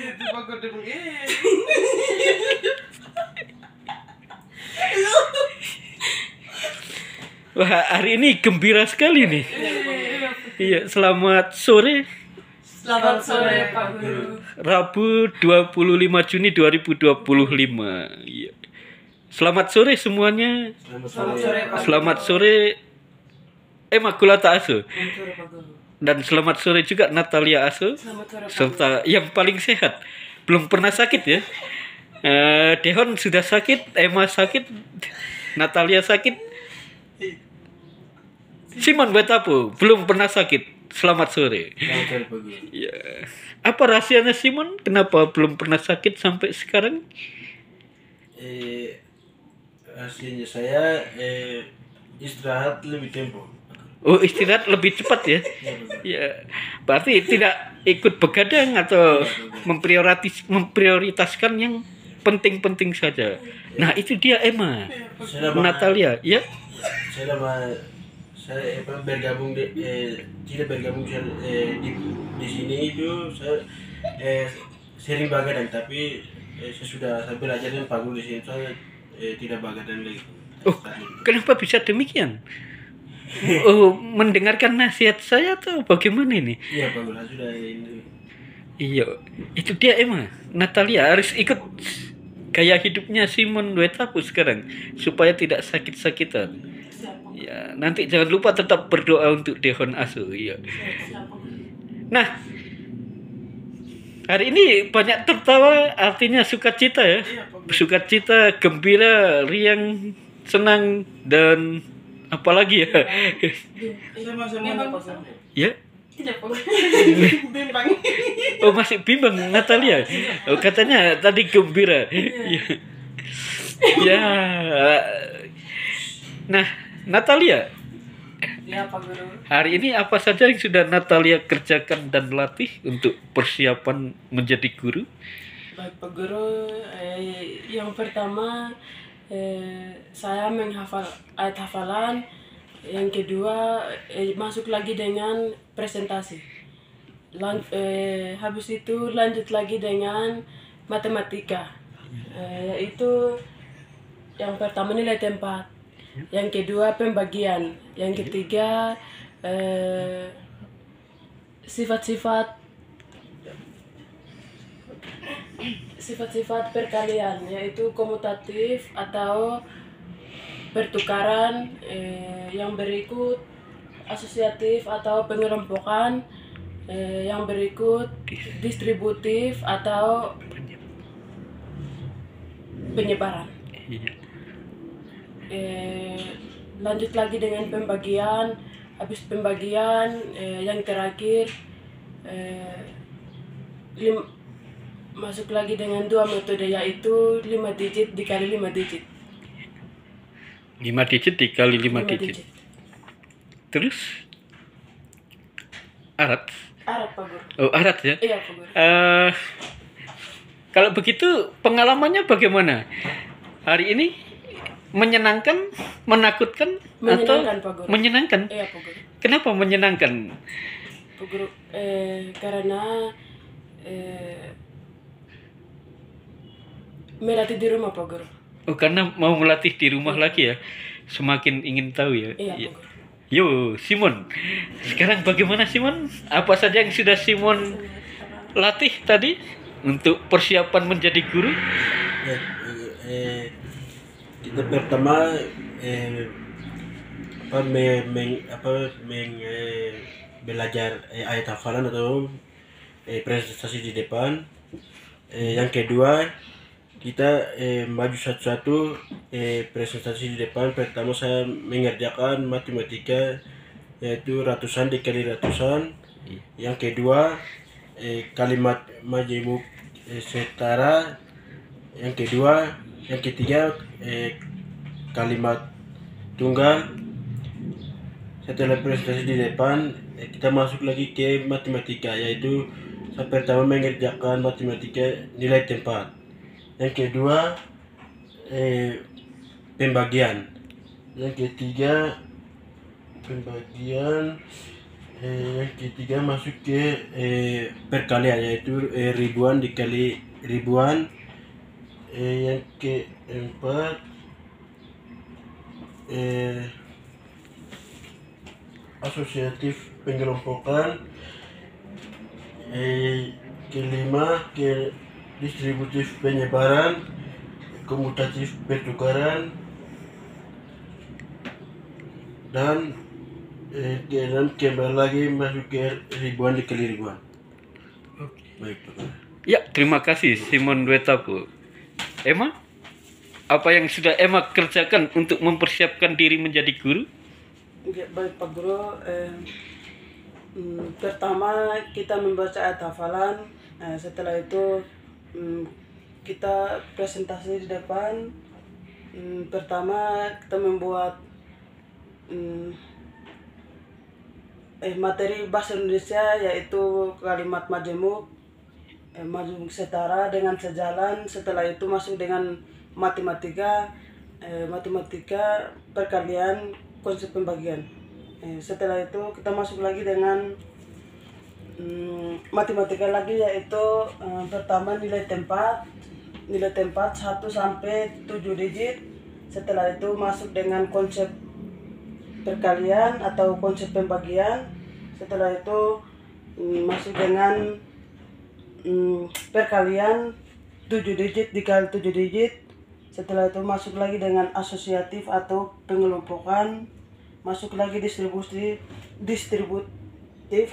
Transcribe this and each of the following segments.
Itu bagus deh. Wah, hari ini gembira sekali nih. Iya, selamat sore. Selamat sore Pak Guru. Rabu 25 Juni 2025. Iya. Selamat sore semuanya. Selamat sore Pak. Selamat sore Immaculata Aso. Selamat sore Pak Guru. Dan selamat sore juga Natalia Aso. Selamat sore Pak. Serta yang paling sehat, belum pernah sakit ya. Dehon sudah sakit, Emma sakit, Natalia sakit, Simon Betapu belum pernah sakit. Selamat sore. Ya. Apa rahasianya Simon? Kenapa belum pernah sakit sampai sekarang? Hasilnya saya istirahat lebih tempo. Oh, istirahat lebih cepat ya? Ya, berarti tidak ikut begadang atau memprioritaskan yang penting-penting saja. Nah, itu dia Emma, Natalia, ya? Saya bergabung tidak bergabung di sini itu saya sering begadang, tapi saya sudah belajar dengan Pak Guru di sini saya tidak begadang lagi. Oh, kenapa bisa demikian? Oh, mendengarkan nasihat saya atau bagaimana ini? Iya Pak Guru sudah ini. Iya, itu dia Emma. Natalia harus ikut gaya hidupnya Simon Wetapu sekarang supaya tidak sakit-sakitan. Ya, nanti jangan lupa tetap berdoa untuk Dehon Aso. Iya. Nah, hari ini banyak tertawa, artinya sukacita ya. Sukacita, gembira, riang, senang dan apalagi ya. Ya. Tidak Pak Guru. Bimbang. Oh, masih bimbang Natalia. Oh, katanya tadi gembira. Ya. Ya. Nah, Natalia, Ya Pak Guru. hari ini apa saja yang sudah Natalia kerjakan dan latih untuk persiapan menjadi guru? Baik Pak Guru, yang pertama saya menghafal ayat hafalan. Yang kedua masuk lagi dengan presentasi. Habis itu lanjut lagi dengan matematika, yaitu yang pertama nilai tempat, yang kedua pembagian, yang ketiga sifat-sifat perkalian, yaitu komutatif atau pertukaran, yang berikut asosiatif atau pengelompokan, yang berikut distributif atau penyebaran. Lanjut lagi dengan pembagian. Habis pembagian, yang terakhir masuk lagi dengan dua metode, yaitu 5 digit dikali 5 digit. 5 digit dikali 5 digit. Terus arat? Arat Pak Guru. Oh, arat ya? Iya Pak Guru. Kalau begitu pengalamannya bagaimana? Hari ini menyenangkan, menakutkan, Menyenangkan, atau Pak Guru. menyenangkan? Iya Pak Guru. Kenapa menyenangkan? Pak Guru, karena melatih di rumah Pak Guru. Oh, karena mau melatih di rumah lagi ya? Semakin ingin tahu ya? Iya Pak Guru. Yo, Simon. Sekarang bagaimana Simon? Apa saja yang sudah Simon latih tadi untuk persiapan menjadi guru? Kita pertama belajar ayat hafalan atau presentasi di depan. Yang kedua kita maju satu-satu presentasi di depan. Pertama saya mengerjakan matematika, yaitu ratusan dikali ratusan. Yang kedua kalimat majemuk setara. Yang ketiga kalimat tunggal. Setelah presentasi di depan, kita masuk lagi ke matematika, yaitu saya pertama mengerjakan matematika nilai tempat. Yang kedua pembagian. Yang ketiga pembagian Yang ketiga masuk ke perkalian, yaitu ribuan dikali ribuan. Yang keempat asosiatif pengelompokan. Kelima ke distributif penyebaran, komutatif pertukaran, dan keenam kembali lagi masuk ke ribuan dikali ribuan. Baik, Pak. Ya, terima kasih Simon Wetapu. Emma, apa yang sudah Emma kerjakan untuk mempersiapkan diri menjadi guru? Oke, baik Pak Guru. Pertama kita membaca ayat hafalan. Setelah itu kita presentasi di depan. Pertama kita membuat materi bahasa Indonesia, yaitu kalimat majemuk, majemuk setara dengan sejalan. Setelah itu masuk dengan matematika, perkalian, konsep pembagian. Setelah itu kita masuk lagi dengan matematika lagi, yaitu pertama nilai tempat 1 sampai 7 digit. Setelah itu masuk dengan konsep perkalian atau konsep pembagian. Setelah itu masuk dengan perkalian 7 digit dikali 7 digit. Setelah itu masuk lagi dengan asosiatif atau pengelompokan. Masuk lagi distributif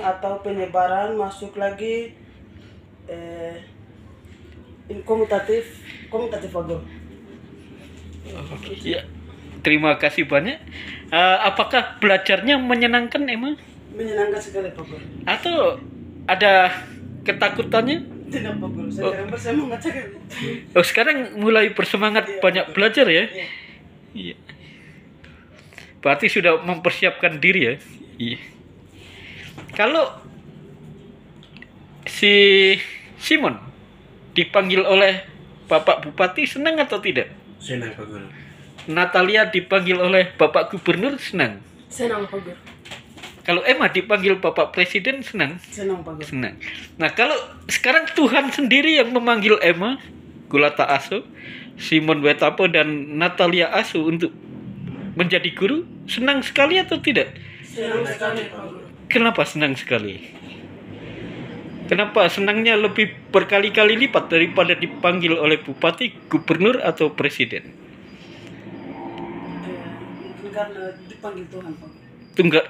atau penyebaran. Masuk lagi komutatif Pak. Ya, terima kasih banyak. Apakah belajarnya menyenangkan Emma? Menyenangkan sekali Pak Guru. Atau ada ketakutannya? Tidak Pak Guru, sekarang bersemangat sekali. Oh, sekarang mulai bersemangat banyak belajar ya? Iya. Iya. Berarti sudah mempersiapkan diri ya? Iya. Kalau si Simon dipanggil oleh Bapak Bupati, senang atau tidak? Senang, Pak Guru. Natalia dipanggil oleh Bapak Gubernur, senang. Senang Pak Guru. Kalau Emma dipanggil Bapak Presiden, senang. Senang Pak Guru. Senang. Nah, kalau sekarang Tuhan sendiri yang memanggil Emma, Gulata Aso, Simon Wetapo, dan Natalia Aso untuk menjadi guru, senang sekali atau tidak? Senang sekali Pak Guru. Kenapa senang sekali? Kenapa senangnya lebih berkali-kali lipat daripada dipanggil oleh bupati, gubernur, atau presiden? Karena dipanggil Tuhan Pak.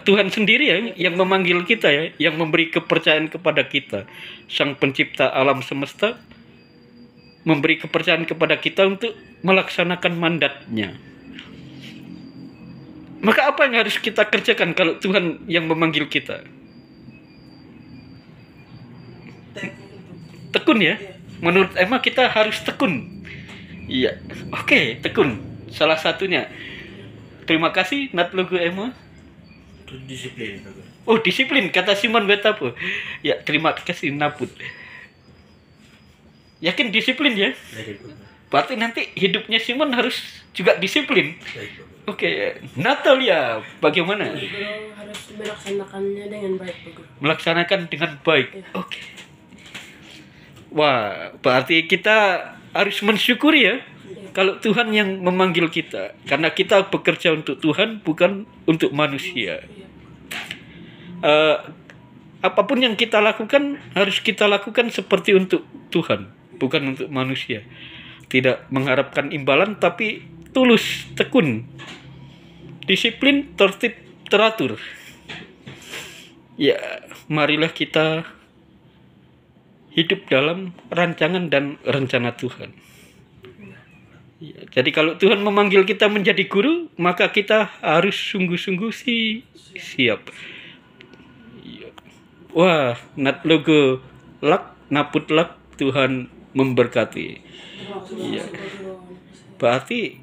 Tuhan sendiri ya yang memanggil kita ya, yang memberi kepercayaan kepada kita. Sang pencipta alam semesta memberi kepercayaan kepada kita untuk melaksanakan mandatnya. Maka apa yang harus kita kerjakan kalau Tuhan yang memanggil kita? Tekun ya. Menurut Emma kita harus tekun. Iya. Oke, tekun. Salah satunya. Terima kasih Nat logo Emma. Disiplin, Pak Guru. Oh, disiplin kata Simon Wetapo. Ya, terima kasih Naput. Yakin disiplin ya? Baik, Pak Guru. Berarti nanti hidupnya Simon harus juga disiplin. Baik, Pak Guru. Oke, Natalia, bagaimana? Pak Guru harus melaksanakannya dengan baik Pak Guru. Melaksanakan dengan baik. Oke. Wah, berarti kita harus mensyukuri ya kalau Tuhan yang memanggil kita, karena kita bekerja untuk Tuhan, bukan untuk manusia. Apapun yang kita lakukan harus kita lakukan seperti untuk Tuhan, bukan untuk manusia. Tidak mengharapkan imbalan, tapi tulus, tekun, disiplin, tertib, teratur. Ya, marilah kita hidup dalam rancangan dan rencana Tuhan. Ya, jadi kalau Tuhan memanggil kita menjadi guru, maka kita harus sungguh-sungguh siap. Ya. Wah, Nat logo lak, naput lak, Tuhan memberkati. Ya. Berarti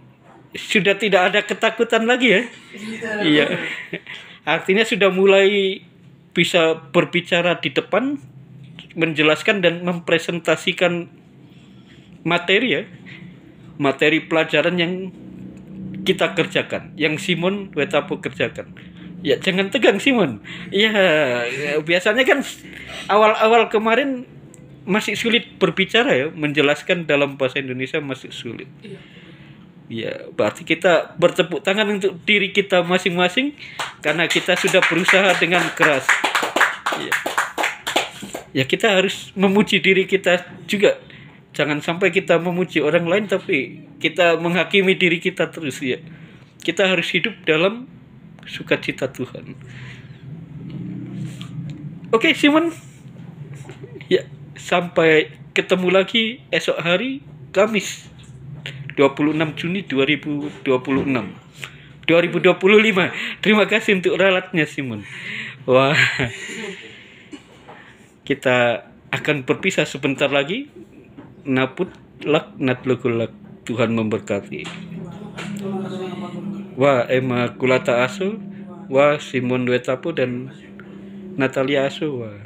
sudah tidak ada ketakutan lagi ya? Iya. Artinya sudah mulai bisa berbicara di depan, menjelaskan dan mempresentasikan materi ya. Materi pelajaran yang kita kerjakan, yang Simon Wetapo kerjakan. Ya jangan tegang Simon. Ya biasanya kan awal-awal kemarin masih sulit berbicara ya, menjelaskan dalam bahasa Indonesia masih sulit. Ya, berarti kita bertepuk tangan untuk diri kita masing-masing karena kita sudah berusaha dengan keras. Ya. Ya kita harus memuji diri kita juga. Jangan sampai kita memuji orang lain tapi kita menghakimi diri kita terus ya. Kita harus hidup dalam sukacita Tuhan. Oke, Simon. Ya, sampai ketemu lagi esok hari Kamis 26 Juni 2025. Terima kasih untuk ralatnya Simon. Wah. Kita akan berpisah sebentar lagi. Naput lak natlugulak. Tuhan memberkati. Wah, Emma Kulata Aso, wah Simon Duetapu dan Natalia Aso, wah.